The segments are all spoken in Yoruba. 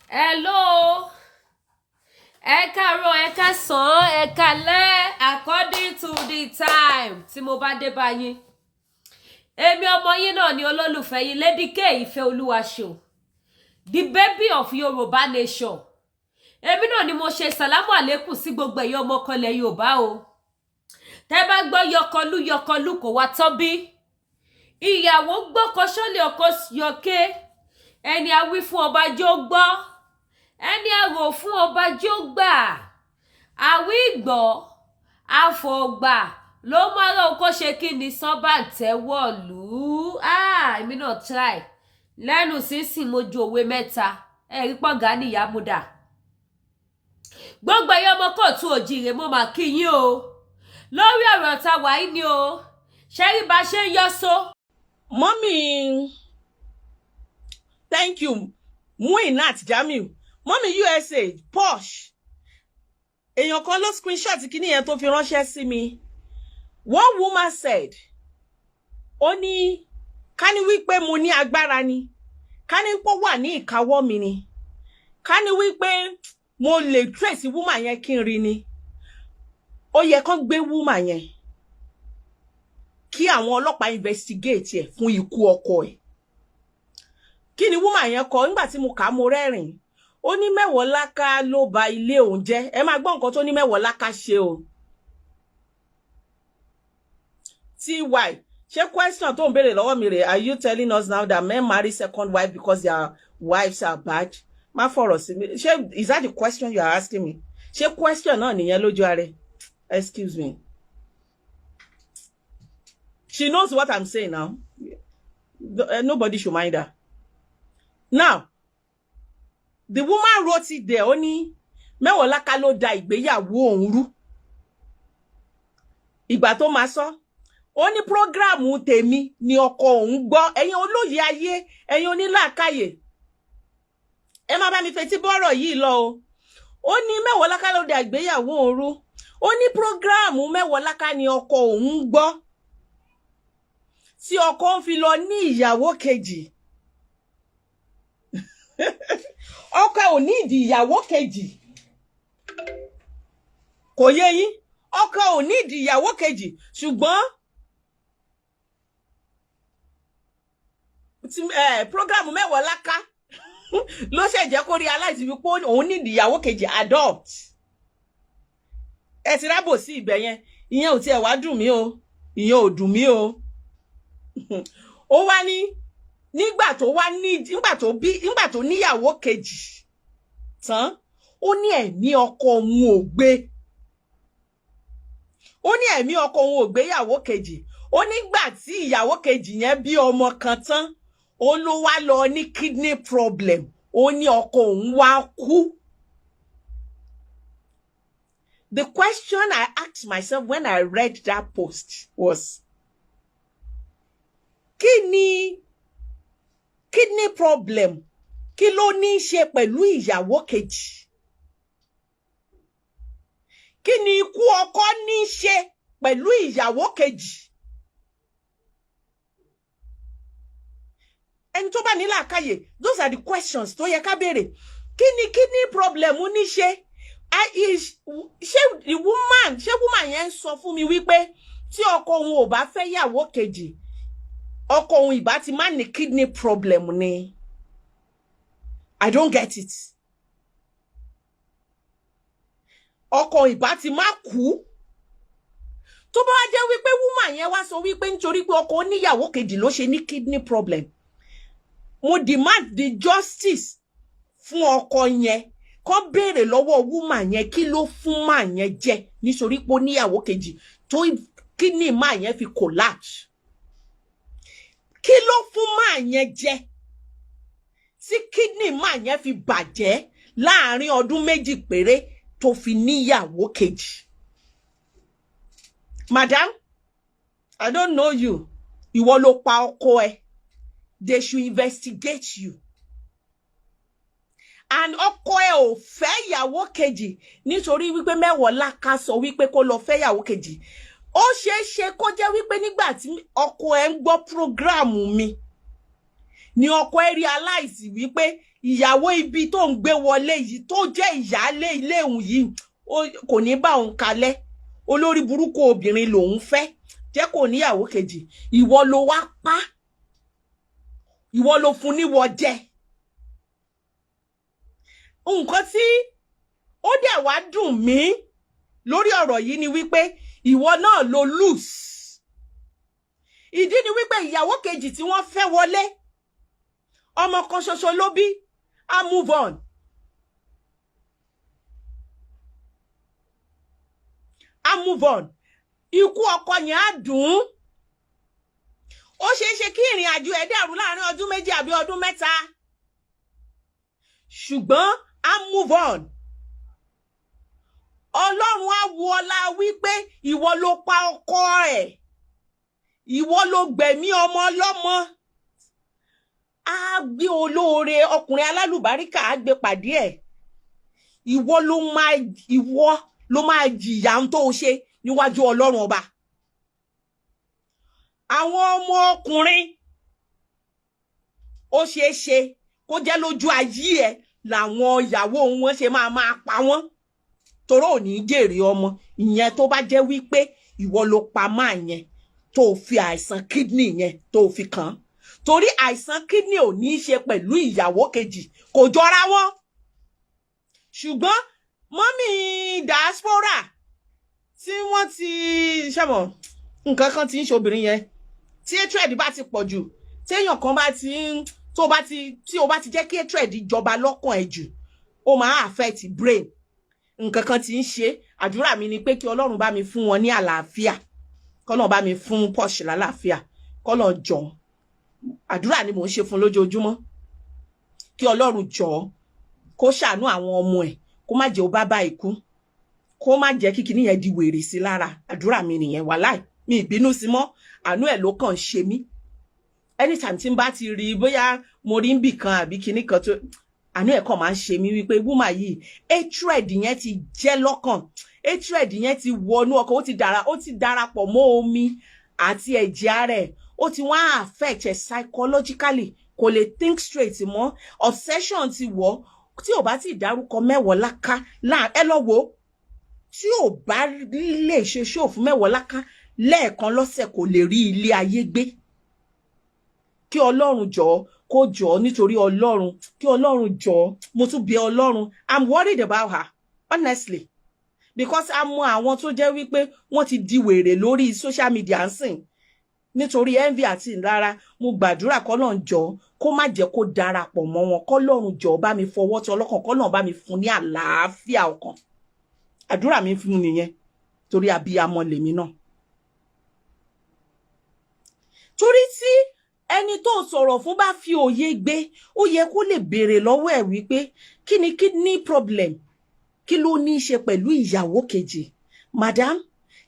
Hello. Ẹ káàárọ̀, ẹ káàsán, ẹ káalẹ́ according to the time tí mo bá dé bá yín. Èmi ọmọ yín náà ni olólùfẹ́ yín Lady K Ìfẹ́olúwaṣeun, the baby of Yorùbá nation. Èmi náà ni mo ṣe sàlámù àlékún sí gbogbo ẹ̀yin ọmọkọlẹ̀ Yorùbá o. Tẹ́ bá gbọ́ yọkọlú kò wá tán bí. Ìyàwó gbọ́kọ ṣọ́lẹ̀ ọkọ yọké. Ẹni a wí fún ọba jẹ́ ó gbọ́. Ẹni a rò fún ọba jẹ́ ó gbà. Àwí gbọ́ àfọ̀gbà ló máa rán kó ṣe kí ni sọ́bà tẹ́wọ̀lú. Èmi náà try. Lẹ́nu sínsìn mo ju òwe mẹ́ta. Ẹ̀rí pọ̀gá níyà múdà. Gbogbo ẹ̀yin ọmọ kóòtù òjìrè mo máa kí yín o. Lórí ọ̀rọ̀ tá wà yìí ni o. Ṣẹ́rí bá ṣe ń yọ́ so. Mommy, thank you. Muinat Jamiu. Mommy USA, Posh. Èèyàn kan ló screenshot kíní yẹn tó fi ránṣẹ́ sí mi. One woman said, ó ní ká ní wípé mo ní agbára ni. Ká ní pé wà ní ìkáwọ́ mi ni. Ká ní wípé mo lè trace woman yẹn kí n rí ni. Ó yẹ kán gbé woman yẹn. Kí àwọn ọlọ́pàá investigate ẹ̀ fún ikú ọkọ ẹ̀. Kí ni woman yẹn kọ nígbà tí mo kà mo rẹ́rìn. Ó ní Mewọlaka ló ba ilé òun jẹ́. Ẹ máa gbọ́ nǹkan tó ní Mewọlaka ṣe o. TY, ṣé question tó ń béèrè lọ́wọ́ mi rè, are you telling us now that men marry second wife because their wives are bad? Má fọ̀rọ̀ sí mi. Ṣé is that the question you are asking me? Ṣé question náà nìyẹn lójú ààrẹ? Excuse me. She knows what I'm saying now. Nobody should mind her. Now, the woman wrote it there. Ó ní Mewọlaka ló da ìgbéyàwó òun rú. Ìgbà tó máa sọ, ó ní programu tèmi ni ọkọ òun gbọ́. Ẹ̀yin olóye ayé, ẹ̀yin onílàákàyè. Ẹ má bá mi fetí bọ́rọ̀ yìí lọ o. Ó ní Mewọlaka ló da ìgbéyàwó òun rú. Ó ní programu Mewọlaka ni ọkọ òun gbọ́. Tí ọkọ ń fi lọ ní ìyàwó kejì. Ọkọ ò ní ìdí ìyàwó kejì. Kò yé yín? Ọkọ ò ní ìdí ìyàwó kejì. Ṣùgbọ́n program Mewọlaka ló ṣe jẹ́ kó realize wípé òun ní ìdí ìyàwó kejì adopt. Ẹ ti rábò sí ibẹ̀ yẹn. Ìyẹn ò tiẹ̀ wá dùn mí o. Ìyẹn ò dùn mí o. Ó wá ní nígbà tó níyàwó kejì tán, ó ní ẹ̀mí ọkọ òun ò gbé. Ó ní ẹ̀mí ọkọ òun ò gbé ìyàwó kejì. Ó nígbà tí ìyàwó kejì yẹn bí ọmọ kan tán, ó ló wá lọ ní kidney problem. Ó ní ọkọ òun wá kú. The question I asked myself when I read that post was, kí ni kidney problem? Kí ló ní í ṣe pẹ̀lú ìyàwó kejì? Kí ni ikú ọkọ ní í ṣe pẹ̀lú ìyàwó kejì? Ẹni tó bá ní làákàyè, those are the questions tó yẹ ká béèrè. Kí ni kidney problem ní í ṣe? Ṣé woman yẹn sọ fún mi wípé tí ọkọ òun ò bá fẹ́ yàwó kejì, ọkọ òun ìbá ti má ní kidney problem ni? I don't get it. Ọkọ ìbá ti má kú. Tó bá jẹ́ wípé woman yẹn wá sọ wípé nítorí pé ọkọ oníyàwó kejì ló ṣe ní kidney problem, mo demand the justice fún ọkọ yẹn. Kó béèrè lọ́wọ́ woman yẹn kí ló fún man yẹn jẹ nítorí pé oníyàwó kejì tó kidney man yẹn fi collapse. Kí ló fún man yẹn jẹ tí kidney man yẹn fi bàjẹ́ láàrin ọdún méjì péré tó fi níyàwó kejì? Madam, I don't know you. Ìwọ ló pa ọkọ ẹ. They should investigate you. And ọkọ ẹ ò fẹ́ yàwó kejì nítorí wípé Mewọlaka sọ wípé kó lọ fẹ́ yàwó kejì. Ó ṣeé ṣe kó jẹ́ wípé nígbà tí ọkọ ẹ ń gbọ́ programu mi, ni ọkọ ẹ realize wípé ìyàwó ibi tó ń gbé wọlé yìí tó jẹ́ ìyálé ilé òun yìí kò ní bá òun kalẹ̀, olórí burúkú obìnrin lòun fẹ́, jẹ́ kó níyàwó kejì, ìwọ ló wá pa, ìwọ ló fún níwọ jẹ. Nǹkan tí ó dẹ̀ wá dùn mí lórí ọ̀rọ̀ yìí ni wípé ìwọ náà ló lose. Ìdí ni wípé ìyàwó kejì tí wọ́n fẹ́ wọlé, ọmọ kan ṣoṣo ló bí, a move on. A move on. Ikú ọkọ yẹn á dùn. Ó ṣeéṣe kí ìrìn àjò ẹ̀ dàrú láàrin ọdún méjì àbí ọdún mẹ́ta. Ṣùgbọ́n a move on. Ọlọ́run á wo ọlá wípé ìwọ ló pa ọkọ ẹ̀. Ìwọ ló gbẹ̀mí ọmọ ọlọ́mọ. Á gbé olóore ọkùnrin alálùbáríkà á gbé pàdé ẹ̀. Ìwọ ló máa jìyà ń tó ṣe níwájú Ọlọ́run ọba. Àwọn ọmọ ọkùnrin ó ṣeé ṣe kó jẹ́ lójú ayé ẹ̀ làwọn ìyàwó wọn ṣe máa pa wọ́n. Toró ò ní jèrè ọmọ ìyẹn tó bá jẹ́ wípé ìwọ ló pa máa yẹn tó fi àìsàn kidney yẹn tó fi kàn. Torí àìsàn kidney ò ní í ṣe pẹ̀lú ìyàwó kejì, kò jọra wọn. Ṣùgbọ́n mọ́mì diaspora tí wọ́n ti ṣàmọ̀ nǹkan kan tí ń ṣe obìnrin yẹn, tí hatred bá ti pọ̀ jù, téèyàn kan bá ti tí o bá ti jẹ́ kí hatred jọba lọ́kàn ẹ̀ jù, ó máa affect brain. Nǹkan kan tí ń ṣe, àdúrà mi ni pé kí Ọlọ́run bá mi fún wọn ní àlàáfíà, kọ́lọ́run bá mi fún Posh lálàáfíà, kọ́lọ́run jọ̀ọ́. Àdúrà ni mò ń ṣe fún lójoojúmọ́. Kí Ọlọ́run jọ̀ọ́ kó ṣàánú àwọn ọmọ ẹ̀, kó má jẹ́ ó bá bá ikú, kó má jẹ́ kí kíní yẹn di wèrè sí lára. Àdúrà mi nìyẹn, wàláì mi ìbínú sí mọ́, àánú ẹ̀ ló kàn ṣe mí. Anytime tí n bá ti rí bóyá mo rí ń bì kan àbí kíní kan tó, àánú ẹ̀ kàn máa ń ṣe mí wípé woman yìí hatred yẹn ti jẹ́ lọ́kàn, hatred yẹn ti wọnú ọkàn, ó ti darapọ̀ mọ́ omi àti ẹ̀jẹ̀ rẹ̀, ó ti wá affect ẹ̀ psychologically, kò lè think straight mọ́, obsession ti wọ̀. Tí ò bá ti dárúkọ Mewọlaka ẹ lọ wò, tí ò bá lè ṣe show fún Mewọlaka lẹ́ẹ̀kan lọ́sẹ̀ kò lè rí ilé ayé gbé. Kí Ọlọ́run jọ̀ọ́ kó jọ̀ọ́, nítorí Ọlọ́run, kí Ọlọ́run jọ̀ọ́, mo tún bẹ̀ Ọlọ́run. I'm worried about her, honestly, because a mọ àwọn tó jẹ́ wípé wọ́n ti di wèrè lórí social media ń sìn nítorí envy àti ìlara. Mo gbàdúrà k'Ọlọ́run jọ̀ọ́ kó má jẹ́ kó darapọ̀ mọ́ wọn, k'Ọlọ́run jọ̀ọ́ bá mi fọwọ́ tọ́ ọlọ́kàn, k'Ọlọ́run bá mi fún ní àlàáfíà ọkàn. Àdúrà mi fún nìyẹn, torí abiyamọ lèmi náà. Torí tí ẹni tó sọ̀rọ̀ fún bá fi òye gbé, ó yẹ kó lè béèrè lọ́wọ́ ẹ̀ wípé kí ni kidney problem, kí ló ní í ṣe pẹ̀lú ìyàwó kejì. Madam,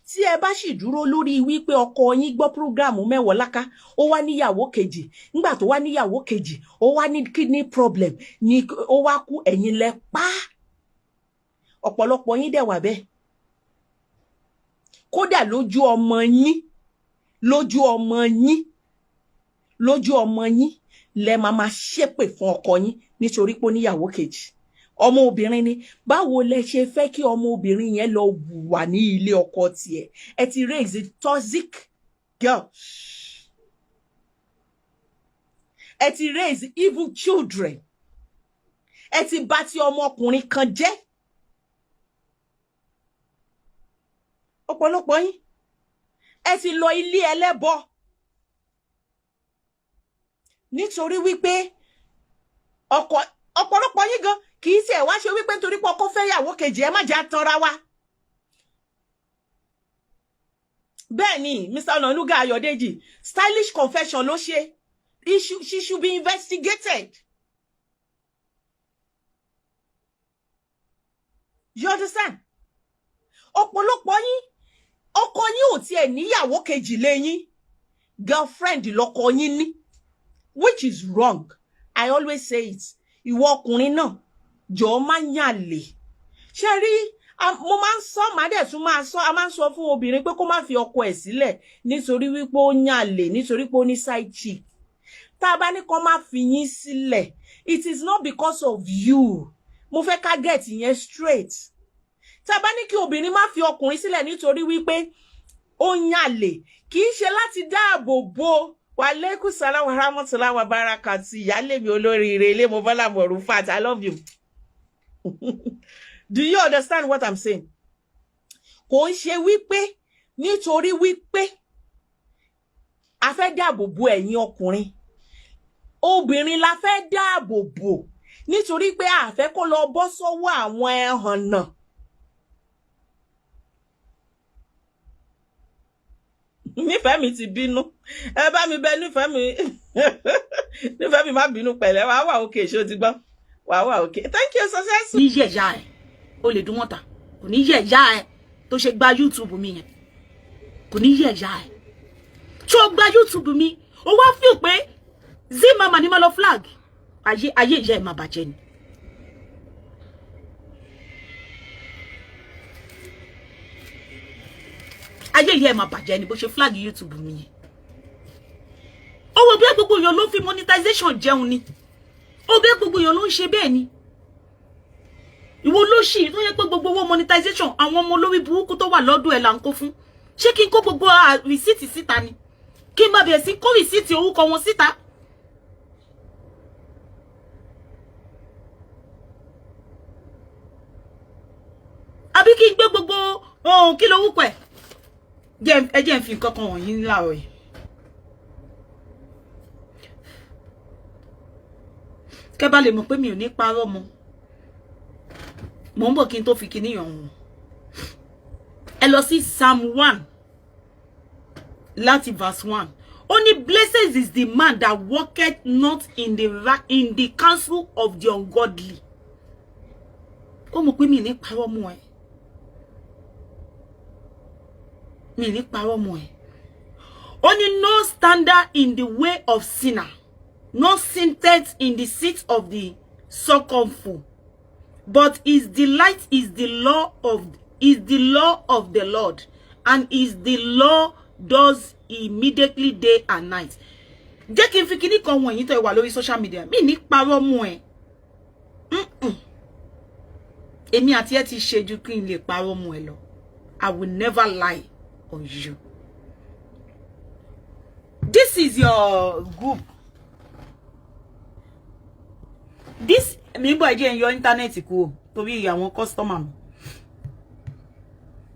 tí ẹ bá sì dúró lórí wípé ọkọ yín gbọ́ prógráàmù Mewọlaka, ó wá níyàwó kejì, nígbà tó wá níyàwó kejì ó wá ní kidney problem, ni ó wá kú, ẹ̀yin lẹ pa. Ọ̀pọ̀lọpọ̀ yín dẹ̀ wà bẹ́ẹ̀. Kódà lójú ọmọ yín lẹ máa ṣépè fún ọkọ yín nítorí pé ó níyàwó kejì. Ọmọ obìnrin ni, báwo lẹ ṣe fẹ́ kí ọmọ obìnrin yẹn lọ wà ní ilé ọkọ tiẹ̀? Ẹ ti raise a toxic girl. Ẹ ti raise evil children. Ẹ ti bà ti ọmọkùnrin kan jẹ́. Ọ̀pọ̀lọpọ̀ yín ẹ ti lọ ilé ẹlẹ́bọ nítorí wípé ọ̀pọ̀lọpọ̀ yín gan kì í ṣe wá ṣe wípé torí pé ọkọ fẹ́ yàwó kejì, ẹ má jẹ́ atanra wa. Bẹ́ẹ̀ ni Mr. Onanuga Ayọ̀dèjì, stylish confession ló ṣe. She should be investigated. You understand? Ọ̀pọ̀lọpọ̀ yín ọkọ yín ò tiẹ̀ níyàwó kejì lẹ́yìn, girlfriend lọkọ yín ní, which is wrong. I always say it. Ìwọ ọkùnrin náà jọ̀ọ́ má yàlè. Ṣé rí, mo máa ń sọ, màá dẹ̀ tún máa sọ, a máa ń sọ fún obìnrin pé kó má fi ọkọ ẹ̀ sílẹ̀ nítorí wípé ó yàlè, nítorí pé ó ní side chick. tá bá ní kó má fi yín sílẹ̀, it is not because of you. Mo fẹ́ ká get yẹn straight. Tá bá ní kí obìnrin má fi ọkùnrin sílẹ̀ nítorí wípé ó yànlè, kì í ṣe láti dáàbò bo. Wa alaikum salam wa rahmatullahi wa barakatuh. Ìyálé mi olóríire, ilé mo Bọ́lá Morufat, I love you. Do you understand what I'm saying? Kò ń ṣe wípé nítorí wípé a fẹ́ dáàbò bo ẹ̀yin ọkùnrin. Obìnrin la fẹ́ dáàbò bo nítorí pé a fẹ́ kó lọ bọ́ sọ́wọ́ àwọn ẹhànnà. Nífẹ̀ẹ́ mi ti bínú. Ẹ bá mi bẹ̀ nífẹ̀ẹ́ mi. Nífẹ̀ẹ́ mi má bínú pẹ̀lẹ́. Wàá wà okay, ṣé o ti gbọ́? Wàá wà okay. Thank you, success. Ní yẹ̀yà ẹ̀, o lè dún mọ́ta. Kò ní yẹ̀yà ẹ̀ tó ṣe gba YouTube mi yẹn. Kò ní yẹ̀yà ẹ̀. Tó gba YouTube mi, ó wá feel pé Zimama ni ma lọ flag. Ayé ìyá ẹ̀ máa bàjẹ́ ni. Ayé ìyá ẹ̀ máa bàjẹ́ ni bó ṣe flag YouTube mi yẹn. Ó wò bí gbogbo èèyàn ló fi monetization jẹun ni. Ó bí gbogbo èèyàn ló ń ṣe bẹ́ẹ̀ ni. Ìwọ ló ṣì tó yẹ pé gbogbo owó monetization àwọn ọmọ olórí burúkú tó wà lọ́dọ̀ ẹ̀ là ń kó fún. Ṣé kí n kó gbogbo receipt síta ni? Kí n má bẹ̀rẹ̀ sí kó receipt orúkọ wọn síta? Àbí kí n gbé gbogbo ohun kí ló wúkọ ẹ̀? Ẹ jẹ́ n fi nǹkan kan wọ̀nyí láàárọ̀ yìí. Kẹ́ bá lè mọ̀ pé mi ò ní parọ́ mọ́. Mo ń bọ̀ kí n tó fi kíní yàn wọ́n. Ẹ lọ sí Psalm 1 láti verse 1. Only blessed is the man that walketh not in the counsel of the ungodly. Ó mọ̀ pé mi ní parọ́ mọ́ ẹ. Mi ní parọ́ mọ́ ẹ. Only no standard in the way of sinner, no sitteth in the seat of the scornful, but his delight is the law of the Lord, and is the law does immediately day and night. Jẹ́ kí n fi kíní kan wọ̀nyí tó wà lórí social media. Mi ní parọ́ mọ́ ẹ. Èmi àti ẹ ti ṣe ju kí n lè parọ́ mọ́ ẹ lọ. I will never lie on you. This is your group. This mi bo je your internet ku torí àwọn customer.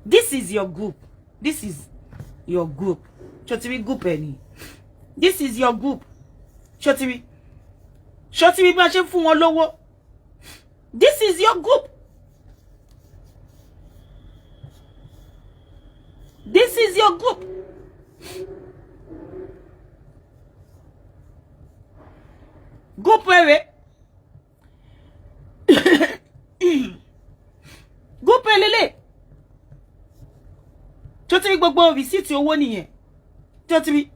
This is your group. This is your group. Shotiri group eni. This is your group. Shotiri bá ṣe fún wọn lówó. This is your group. This is your group. Group where group lele. Shotiri gbogbo receipt owó nìyẹn. Shotiri.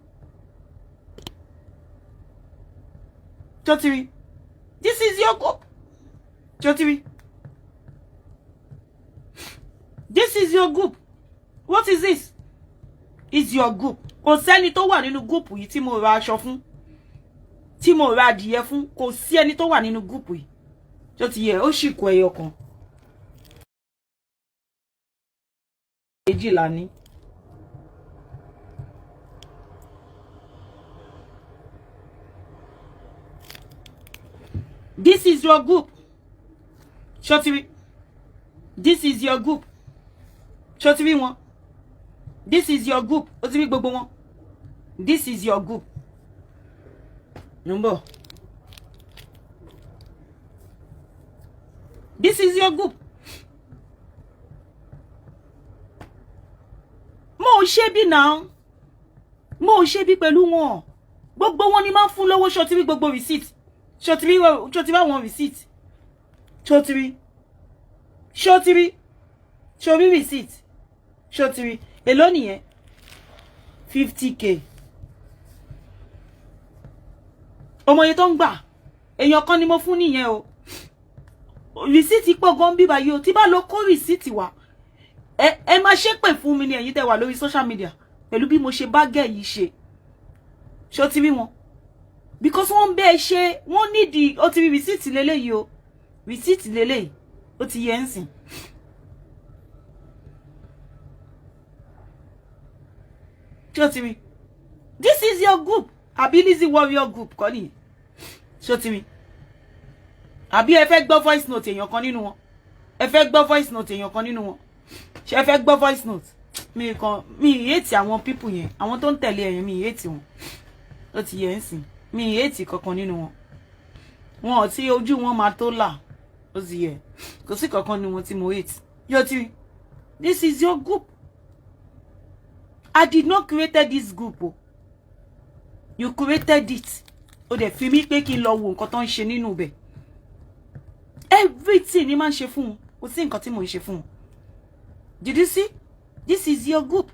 This is your group. Shotiri. This is your group. What is this? It's your group. Kò sẹ́ni tó wà nínú group yìí tí mo ra aṣọ fún. Tí mo ra adìyẹ fún. Kò sí ẹni tó wà nínú group yìí. Tó ti yẹ ó sì kó ẹyọ kan. Méjìlá ni. This is your group. Shotiri. This is your group. Shotiri one. This is your group. Otiri gbogbo wọn. This is your group. Number. This is your group. Mo ṣe bí now. Mo ṣe bí pẹ̀lú wọn. Gbogbo wọn ni máa fún lówó Shotiri gbogbo receipt. Shotiri one receipt. Shotiri receipt. Shotiri èló nìyẹn 50k. Ọmọ yẹn tó ń gbà èèyàn kan ni mo fún nìyẹn o. Receipt pọ̀ gan bí báyìí o tí bá lọ kó receipt wá ẹ má ṣe pè fún mi ní ẹ̀yin tẹ́ wà lórí social media pẹ̀lú bí mo ṣe bá gẹ̀ yìí ṣe. Shotiri wọn because wọ́n bẹ́ẹ̀ ṣe wọ́n need ó ti rí receipt lélẹ́yìí o receipt lélẹ́yìí ó ti yẹ ń sìn. Shotiri, this is your group. Ability warrior group, kọ́ nìyẹn. Shotiri. Àbí ẹ fẹ́ gbọ́ voice note èèyàn kan nínú wọn. Ẹ fẹ́ gbọ́ voice note èèyàn kan nínú wọn. Ṣé ẹ fẹ́ gbọ́ voice note? Mi hate àwọn people yẹn. Àwọn tó ń tẹ̀lé ẹ̀yìn mi hate wọn. Ó ti yẹ ń sìn. Mi hate kankan nínú wọn. Wọn ò tí ojú wọn máa tó là. Ó ti yẹ. Kò sí kankan nínú wọn tí mo hate. Shotiri, this is your group. I did not create this group. Oh. You created it. O de fi mi pé kí n lọ wo nǹkan tó ń ṣe nínú bẹ̀. Everything ni máa ń ṣe fún wọn. Kò sí nǹkan tí mo ń ṣe fún wọn. Did you see? This is your group.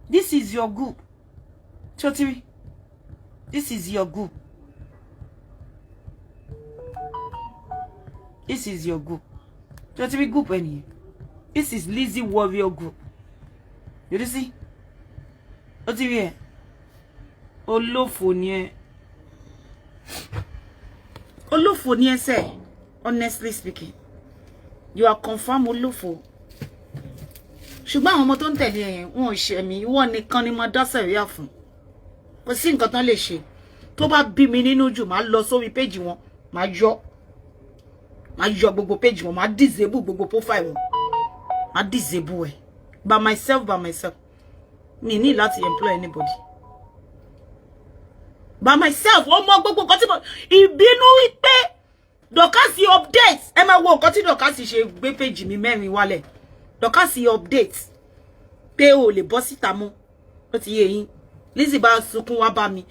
This is your group. Shotiri. This is your group. This is your group. Shotiri group anyway. This is Lizzie Warrior group. You see? What do you hear? Olófò ni ẹ́. Olófò ni ẹ́ sẹ́. Honestly speaking. You are confirmed olófò. Ṣùgbọ́n àwọn ọmọ tó ń tẹ̀lé ẹ̀ wọ́n ṣe mí. Ìwọ nìkan ni mo dá sẹ̀ríà fún. Kò sí nǹkan tán lè ṣe. Tó bá bí mi nínú jù, màá lọ sórí page wọn. Màá yọ gbogbo page wọn. Màá disable gbogbo profile wọn. Màá disable ẹ̀. By myself. Me need not to employ anybody. By myself, one more gbogbo nǹkan tí mo ìbínú wípé Dorcas update. Ẹ máa wo nǹkan tí Dorcas ṣe gbé page mi mẹ́rin wálẹ̀. Dorcas update. Pé o lè bọ́ síta mọ́. Ó ti yé yín. Lizzy bá sunkún wá bá mi.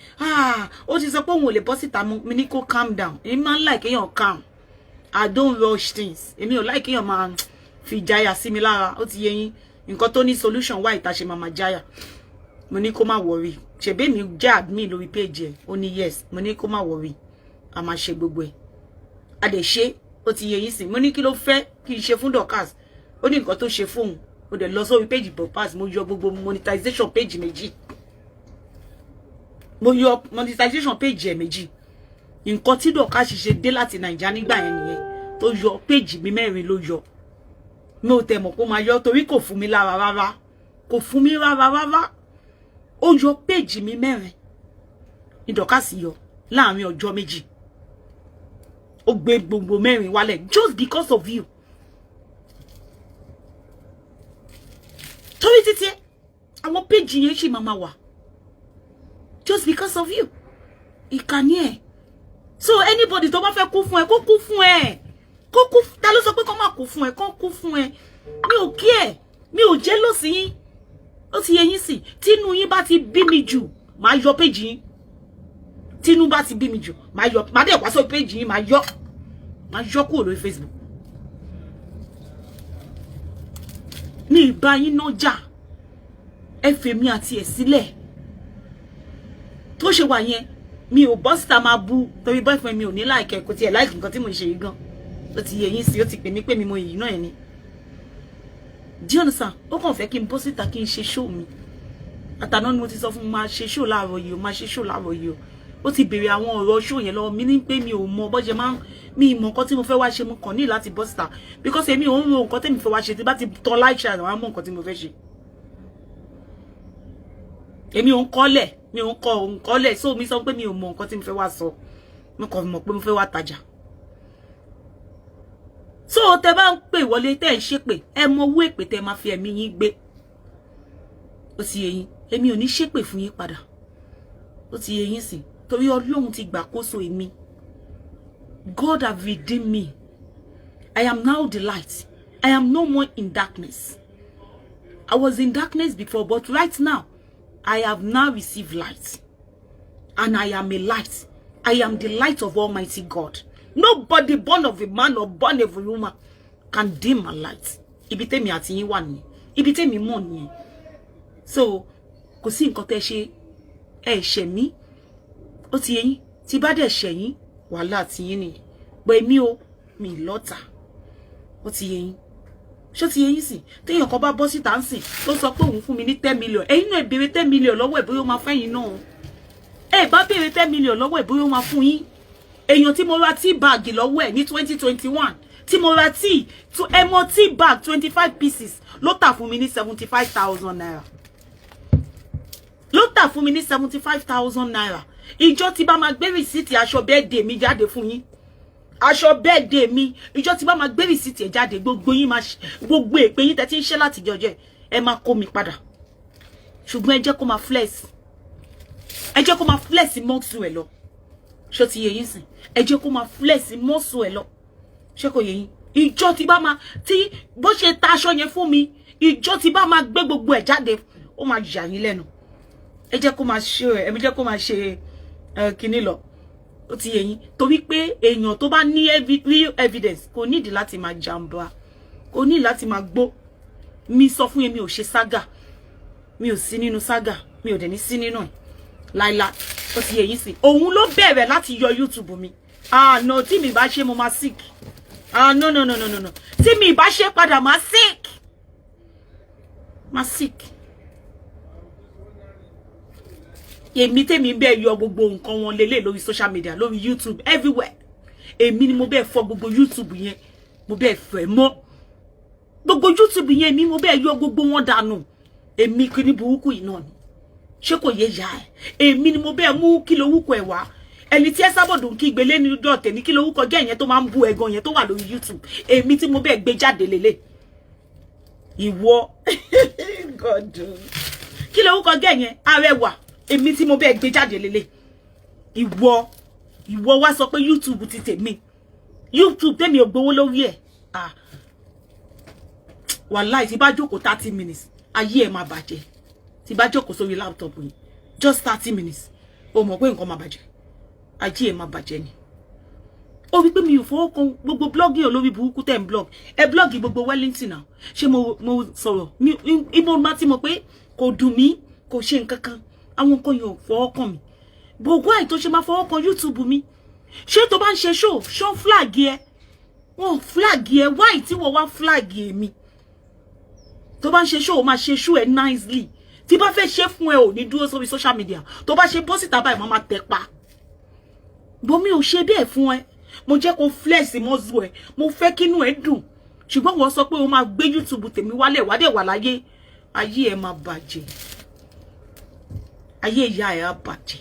Ó ti sọ pé òun ò lè bọ́ síta mọ́. Mi ní kó calm down. Èmi máa ń like èèyàn calm. I don't rush things. Èmi ò like èèyàn máa fi jaya sí mi lára. Ó ti yé yín. Nǹkan tó ní solution wá ìta ṣe mama jaya. Mo ní kó má worry. Ṣebí mi jẹ́ admin lórí page ẹ̀. Ó ní yes. Mo ní kó má worry. A máa ṣe gbogbo ẹ̀. A dẹ̀ ṣe. Ó ti yé yín sìn. Mo ní kí ló fẹ́ kí n ṣe fún Dorcas. Ó ní nǹkan tó ṣe fóun. Ó dẹ̀ lọ sórí page Dorcas. Mo yọ gbogbo monetization page méjì. Mo yọ monetization page ẹ̀ méjì. Nǹkan tí Dorcas ṣe dé láti Naija nígbà yẹn nìyẹn. Tó yọ page mi mẹ́rin ló yọ. No tẹ̀ mọ̀ kó máa yọ torí kò fún mi lára rárá. Kò fún mi rárá. Ó yọ page mi mẹ́rin. Ní Dorcas yọ láàrin ọjọ́ méjì. Ó gbé gbogbo mẹ́rin wálẹ̀ just because of you. Torí títí àwọn page yẹn ṣì máa wà. Just because of you. Ìkànnì ẹ̀. So anybody tó bá fẹ́ kú fún ẹ kó kú fún ẹ. Kókú ta ló sọ pé kó má kú fún ẹ kó kú fún ẹ. Mi ò kí ẹ mi ò jealous yín. Ó ti yé yín sí tínú yín bá ti bí mi jù máa yọ page yín. Tínú bá ti bí mi jù máa yọ máa dẹ̀ wá sórí page yín máa yọ kúrò lórí Facebook. Ní ìbá yín náà jà ẹ fẹ́ mi àti ẹ̀ sílẹ̀. Tó ṣe wà yẹn mi ò bọ́ síta máa bú torí boyfriend mi ò ní like kò tiẹ̀ like nǹkan tí mo ṣe yìí gan. Ó ti yé yín sí ó ti pè mí pé mi mo yìí náà ẹni. Do you understand? Ó kàn fẹ́ kí n bọ́ síta kí n ṣe show mi. Àtàná ni mo ti sọ fún máa ṣe show láàárọ̀ yìí o máa ṣe show láàárọ̀ yìí o. Ó ti béèrè àwọn ọ̀rọ̀ show yẹn lọ́wọ́ mi ní pé mi ò mọ bó ṣe máa mi mọ nǹkan tí mo fẹ́ wá ṣe mo kàn ní láti bọ́ síta because èmi ò ń ro nǹkan tèmi fẹ́ wá ṣe tí bá ti tọ́ láìṣe àwọn àmọ́ nǹkan tí mo fẹ́ ṣe. Èmi ò ń kọ́lẹ̀ mi ò ń kọ́ kọ́lẹ̀ so mi sọ pé mi ò mọ nǹkan tí mo fẹ́ wá sọ mo kàn mọ̀ pé mo fẹ́ wá tajà. So tẹ́ bá ń pè wọlé tẹ́ ń ṣépè ẹ mọ owó èpè tẹ́ máa fi ẹ̀mí yín gbé. Ó ti yé yín èmi ò ní ṣépè fún yín padà. Ó ti yé yín sí torí Ọlọ́run ti gbàkóso èmi. God have redeemed me. I am now the light. I am no more in darkness. I was in darkness before, but right now I have now received light. And I am a light. I am the light of Almighty God. Nobody born of a man or born of a woman can dim my light. Ibi tèmi àti yín wà ní. Ibi tèmi mọ̀ ní. So, kò sí nǹkan tẹ́ ṣe ẹ ṣẹ̀ mí. Ó ti yé yín. Tí bá dẹ̀ ṣẹ̀ yín, wàhálà ti yín ni. But èmi o, mi lọ́tà. Ó ti yé yín. Ṣó ti yé yín sì. Téèyàn kan bá bọ́ síta ńsìn tó sọ pé òun fún mi ní 10 million. Ẹ̀yin náà béèrè 10 million lọ́wọ́ ẹ̀ bóyá ó máa fẹ́ yín náà. ẹ bá béèrè 10 million lọ́wọ́ ẹ̀ bóyá ó máa fún yín. Èèyàn tí mo ra tea bag lọ́wọ́ ẹ̀ ní 2021 tí mo ra tea to emo tea bag 25 pieces ló tà fún mi ní 75,000 naira. Ló tà fún mi ní 75,000 naira. Ìjọ́ tí bá máa gbé rìsíìtì aṣọ birthday mi jáde fún yín. Aṣọ birthday mi, ìjọ́ tí bá máa gbé rìsíìtì ẹ̀ jáde, gbogbo yín máa gbogbo èpè yín tẹ́ tí ń ṣe láti jọjẹ́ ẹ máa kó mi padà. Ṣùgbọ́n ẹ jẹ́ kó máa flex. Ẹ jẹ́ kó máa flex muscle ẹ lọ. Ṣó ti yé yín sìn? Ẹ jẹ́ kó máa flex muscle ẹ lọ. Ṣé kò yé yín? Ìjọ́ tí bá máa tí bó ṣe ta aṣọ yẹn fún mi, ìjọ́ tí bá máa gbé gbogbo ẹ̀ jáde, ó máa yà yín lẹ́nu. Ẹ jẹ́ kó máa ṣe ẹ jẹ́ kó máa ṣe kíní lọ. Ó ti yé yín? Torí pé èèyàn tó bá ní real evidence kò nídìí láti máa jàǹbá. Kò ní láti máa gbó. Mi sọ fún yín mi ò ṣe saga. Mi ò sí nínú saga. Mi ò dẹ̀ ní sí nínú ẹ̀. Láíláí. Ó ti yé yín sí. Òun ló bẹ̀rẹ̀ láti yọ YouTube mi. No, tí mi bá ṣe mo máa sick. No. Tí mi bá ṣe padà máa sick. Máa sick. Èmi tèmi bẹ́ẹ̀ yọ gbogbo nǹkan wọn lélẹ̀ lórí social media, lórí YouTube, everywhere. Èmi ni mo bẹ́ẹ̀ fọ gbogbo YouTube yẹn. Mo bẹ́ẹ̀ fẹ́ mọ́. Gbogbo YouTube yẹn èmi mo bẹ́ẹ̀ yọ gbogbo wọn dànù. Èmi kí ni burúkú yìí náà ni. Ṣé kò yé ya ẹ̀? Èmi ni mo bẹ́ẹ̀ mú kí lorúkọ ẹ̀ wá. Ẹni tí ẹ sábọ̀dù ń kígbe lé ní dọ̀tẹ̀ ní kí lorúkọ jẹ́ ìyẹn tó máa ń bú ẹ̀gan yẹn tó wà lórí YouTube. Èmi tí mo bẹ́ẹ̀ gbé jáde lélẹ̀. Ìwọ. God. Kí lorúkọ jẹ́ ìyẹn? Arẹwà. Èmi tí mo bẹ́ẹ̀ gbé jáde lélẹ̀. Ìwọ wá sọ pé YouTube ti tèmi. YouTube tèmi ò gbowó lórí ẹ̀. Wàláì tí bá jókòó 30 minutes, ayé ẹ̀ máa bàjẹ́. Tí bá jókòó sórí laptop yìí, just 30 minutes, ó mọ̀ pé nǹkan máa bàjẹ́. Ayé ẹ̀ máa bàjẹ́ ni. Ó wí pé mi ò fọwọ́ kan gbogbo blogging olórí burúkú tẹ̀ ń blog. Ẹ blog gbogbo Wellington náà. Ṣé mo sọ̀rọ̀? Ibo máa ti mọ̀ pé kò dùn mí, kò ṣe nǹkan kan. Àwọn nǹkan yẹn ò fọwọ́ kan mi. Gbogbo àìtó ṣe máa fọwọ́ kan YouTube mi. Ṣé tó bá ń ṣe show flag ẹ? Wọ́n flag ẹ, why tí wọ́n wá flag mi? Tó bá ń ṣe show, máa ṣe show ẹ nicely. Tí bá fẹ́ ṣe fún ẹ ò ní dúró sórí social media. Tó bá ṣe bọ́ síta báyìí máa tẹ̀ pa. Bó mi ò ṣe bẹ́ẹ̀ fún ẹ. Mo jẹ́ kó flex muscle ẹ. Mo fẹ́ kínú ẹ dùn. Ṣùgbọ́n wọ́n sọ pé o máa gbé YouTube tèmi wálẹ̀ wá dé wà láyé. Ayé ẹ máa bàjẹ́. Ayé ìyá ẹ á bàjẹ́.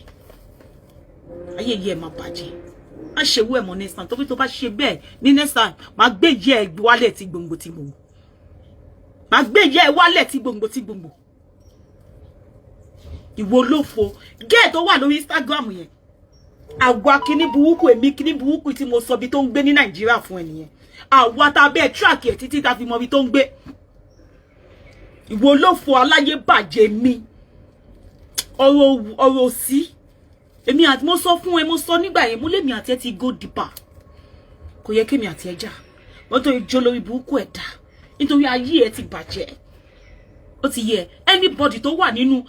Ayé ìyá ẹ máa bàjẹ́. Má ṣe wú ẹ mọ́ next time. Tó bá ṣe bẹ́ẹ̀ ní next time, máa gbé ìyá ẹ wálẹ̀ tí gbòǹgbò tí gbòǹgbò. Máa gbé ìyá ẹ wálẹ̀ tí gbòǹgbò tí gbòǹgbò. Ìwọ ló fo. Gẹ́ẹ̀ tó wà lórí Instagram yẹn. Àwa kíní burúkú, èmi kíní burúkú tí mo sọ bí tó ń gbé ní Nàìjíríà fún ẹ nìyẹn. Àwa tá bẹ́ẹ̀ track ẹ̀ títí tá fi mọ bí tó ń gbé. Ìwọ ló fo aláyé bàjẹ́ mi. Ọ̀rọ̀ sí. Èmi àti mo sọ fún ẹ, mo sọ nígbà yẹn, mo lé mi àti ẹ ti go deeper. Kò yẹ kémi àti ẹ jà. Wọ́n tó jó lórí burúkú ẹ̀ dá. Nítorí ayé ẹ ti bàjẹ́. Ó ti yẹ anybody tó wà nínú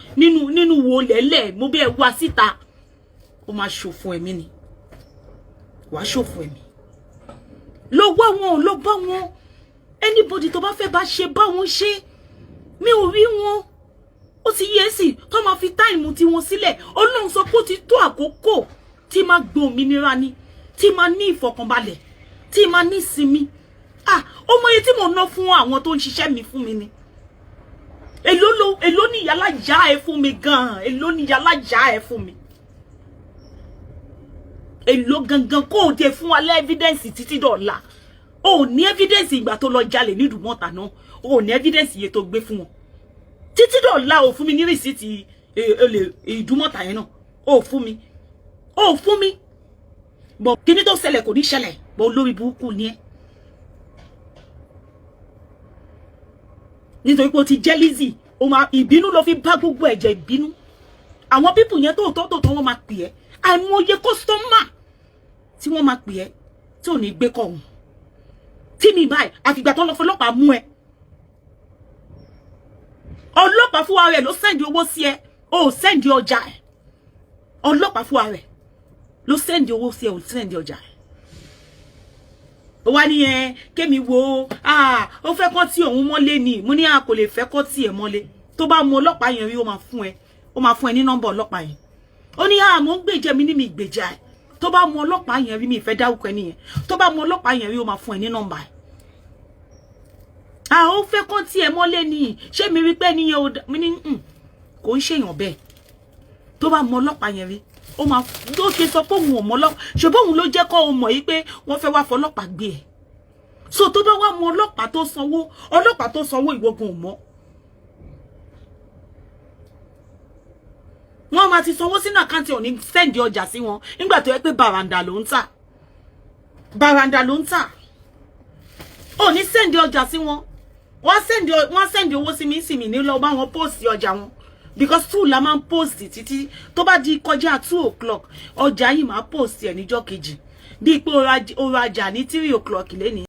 wo lẹ́lẹ̀ mo bẹ́ẹ̀ wá síta. Ó máa ṣòfò ẹ̀mí ni. Wàá ṣòfò ẹ̀mí. Lọ wá wọn, lọ bá wọn. Anybody tó bá fẹ́ bá ṣe bá wọn ṣe. Mi ò rí wọn. Ó ti yẹ sí tó máa fi táìmù tí wọn sílẹ̀. Ọlọ́run sọ pé ó ti tó àkókò tí máa gbọ́ òmìnira ni, tí máa ní ìfọ̀kànbalẹ̀, tí máa ní ìsinmi. Ọmọ yẹn tí mo ná fún àwọn tó ń ṣiṣẹ́ mi fún mi ni. Èló ni yàlá já ẹ fún mi gan. Èló ni yàlá já ẹ fún mi. Èló gangan kó o dé fún wa lé evidence títí dọ̀la. O ní evidence ìgbà tó lọ jalè ní Ìdúmọ̀tà náà. O ní evidence iye tó gbé fún wọn. Títí dọ̀la o fún mi ní receipt Ìdúmọ̀tà yẹn náà. O fún mi. O fún mi. Bọ̀ kíní tó ṣẹlẹ̀ kò ní ṣẹlẹ̀. Bọ̀ olórí burúkú ni ẹ́. Nítorí pé o ti jẹ́ Lizzy. O máa ìbínú ló fi bá gbogbo ẹ̀jẹ̀ ìbínú. Àwọn people yẹn tó wọ́n máa pè ẹ́. Àìmọye customer tí wọ́n máa pè ẹ́ tí ò ní gbé kọ̀ ọ̀hún. Tí mi báyìí àfìgbà tó lọ fọlọ́pàá mú ẹ. Ọlọ́pàá fún ara rẹ̀ ló sẹ́ndì owó sí ẹ. O ò sẹ́ndì ọjà ẹ̀. Ọlọ́pàá fún ara rẹ̀ ló sẹ́ndì owó sí ẹ, ò sẹ́ndì ọjà ẹ̀. Ó wá ní kémi wo ó fẹ́ kọ́ tí òun mọ́lé ni. Mo ní kò lè fẹ́ kọ́ tí ẹ̀ mọ́lé. Tó bá mú ọlọ́pàá yẹn rí ó máa fún ẹ ní nọ́mbà ọlọ́pàá yẹn. ó ní mo ń gbèjà mi ní mi gbèjà ẹ̀ tó bá mú ọlọ́pàá yẹn rí mi ìfẹ́ dárúkọ ẹni yẹn tó bá mú ọlọ́pàá yẹn rí ó máa fún ẹ ní nọ́mbà ẹ̀ ó fẹ́ kó tiẹ̀ mọ́lé ni ṣé mi rí pé ẹni yẹn ò mi ní kò ń ṣèyàn bẹ́ẹ̀ tó bá mú ọlọ́pàá yẹn rí ó máa ló ṣe sọ pé òun ò mọ ọlọ́pàá ṣùgbọ́n òun ló jẹ́ kó o mọ̀ yìí pé wọ́n fẹ́ wá fọlọ́pàá gbé ẹ̀ so tó bá wá mú ọlọ́pàá tó sanwó ìwọ́gun ò mọ́ wọ́n máa ti sanwó sínú àkáǹtì ò ní sẹ́ndì ọjà sí wọn nígbà tó yẹ pé bàràǹdà ló ń tà ò ní sẹ́ndì ọjà sí wọn wọ́n sẹ́ndì owó sí mi ní lọ bá wọn post ọjà wọn because 2 la máa ń post títí tó bá di kọjá 2 o'clock ọjà yìí máa post ẹ̀ níjọ́ kejì bí pé ó rajà ní 3 o'clock lẹ́ni